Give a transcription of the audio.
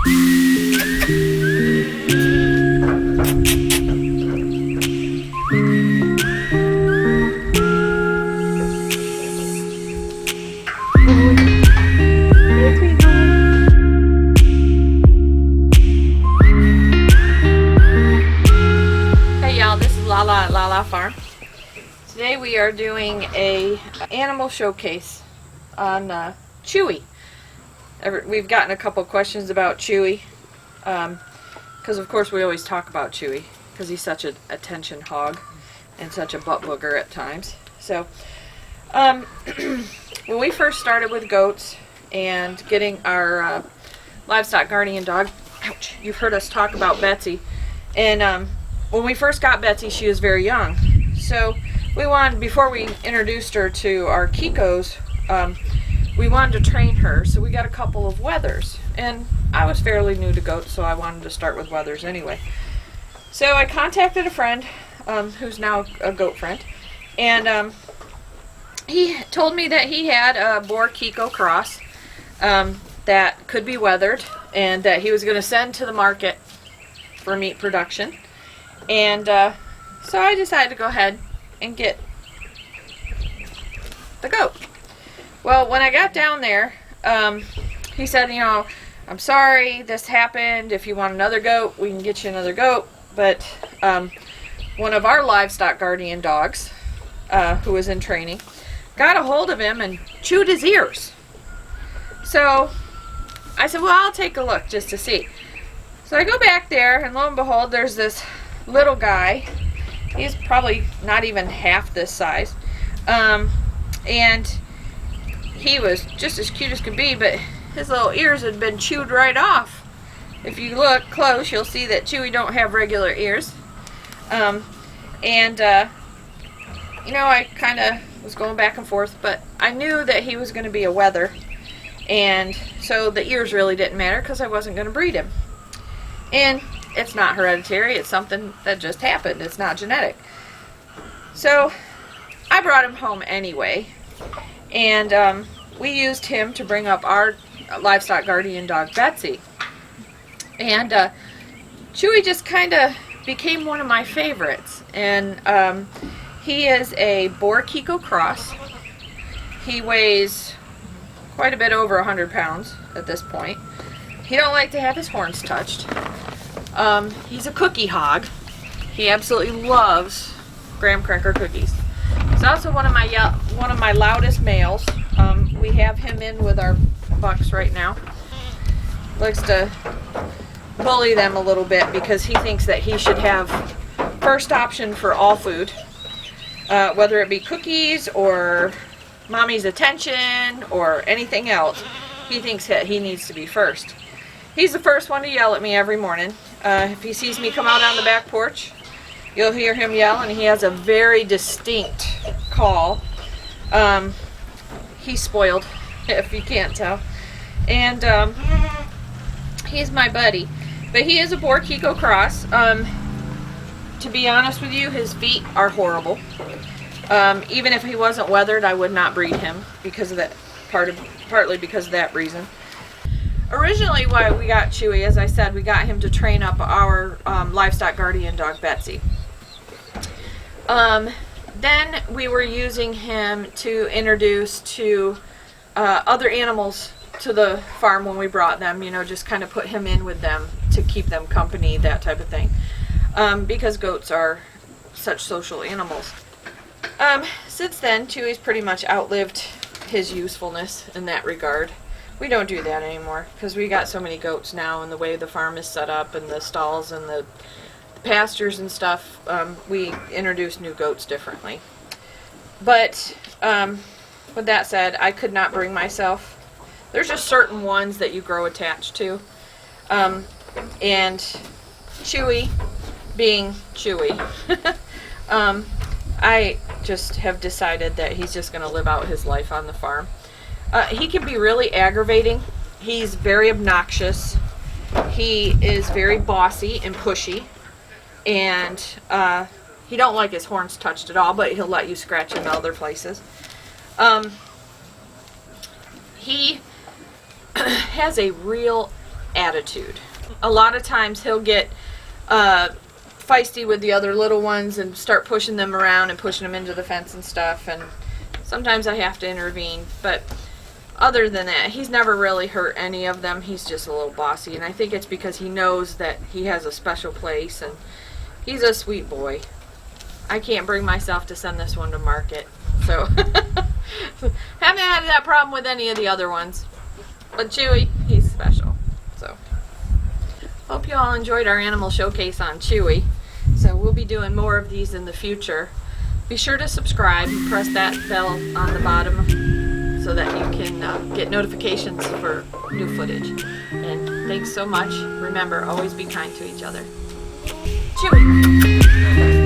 LaLa at LaLa Farm. Today we are doing a animal showcase on Chewy. We've gotten a couple questions about Chewy because of course we always talk about Chewy because he's such an attention hog and such a butt booger at times. So when we first started with goats and getting our livestock guardian dog, ouch, you've heard us talk about Betsy, and when we first got Betsy, she was very young. So we wanted, before we introduced her to our Kikos, we wanted to train her. So we got a couple of wethers. And I was fairly new to goats, so I wanted to start with wethers anyway. So I contacted a friend, who's now a goat friend. And he told me that he had a Boer Kiko cross that could be weathered and that he was going to send to the market for meat production. And so I decided to go ahead and get the goat. Well, when I got down there, he said, you know, I'm sorry this happened. If you want another goat, we can get you another goat. But one of our livestock guardian dogs, who was in training, got a hold of him and chewed his ears. So I said, well, I'll take a look just to see. So I go back there, and lo and behold, there's this little guy. He's probably not even half this size, and he was just as cute as could be, but his little ears had been chewed right off. If you look close, you'll see that Chewy don't have regular ears. You know, I kind of was going back and forth, but I knew that he was going to be a wether, and so the ears really didn't matter because I wasn't going to breed him. And it's not hereditary, it's something that just happened. It's not genetic. So I brought him home anyway, and we used him to bring up our livestock guardian dog, Betsy. And Chewy just kind of became one of my favorites. And he is a Boer Kiko cross. He weighs quite a bit over 100 pounds at this point. He don't like to have his horns touched. He's a cookie hog. He absolutely loves graham cracker cookies. He's also one of my loudest males. We have him in with our bucks right now. Likes to bully them a little bit because he thinks that he should have first option for all food, whether it be cookies or mommy's attention or anything else. He thinks that he needs to be first. He's the first one to yell at me every morning. If he sees me come out on the back porch, you'll hear him yell, and he has a very distinct call. He's spoiled, if you can't tell. And he's my buddy. But he is a Boer Kiko cross. To be honest with you, his feet are horrible. Even if he wasn't weathered, I would not breed him because of that, partly because of that reason. Originally, why we got Chewy, as I said, we got him to train up our livestock guardian dog, Betsy. Then we were using him to introduce to other animals to the farm when we brought them, you know, just kind of put him in with them to keep them company, that type of thing, because goats are such social animals. Since then, Chewy's pretty much outlived his usefulness in that regard. We don't do that anymore because we got so many goats now, and the way the farm is set up and the stalls and the pastures and stuff, we introduce new goats differently. But with that said, I could not bring myself. There's just certain ones that you grow attached to, and Chewy being Chewy, I just have decided that he's just going to live out his life on the farm. He can be really aggravating. He's very obnoxious. He is very bossy and pushy. And he don't like his horns touched at all, but he'll let you scratch him other places. He has a real attitude. A lot of times he'll get feisty with the other little ones and start pushing them around and pushing them into the fence and stuff, and sometimes I have to intervene, but other than that, he's never really hurt any of them. He's just a little bossy, and I think it's because he knows that he has a special place, and he's a sweet boy. I can't bring myself to send this one to market, so haven't had that problem with any of the other ones, but Chewy, he's special. So hope you all enjoyed our animal showcase on Chewy. So we'll be doing more of these in the future. Be sure to subscribe, press that bell on the bottom so that you can get notifications for new footage. And thanks so much. Remember, always be kind to each other. Chewy!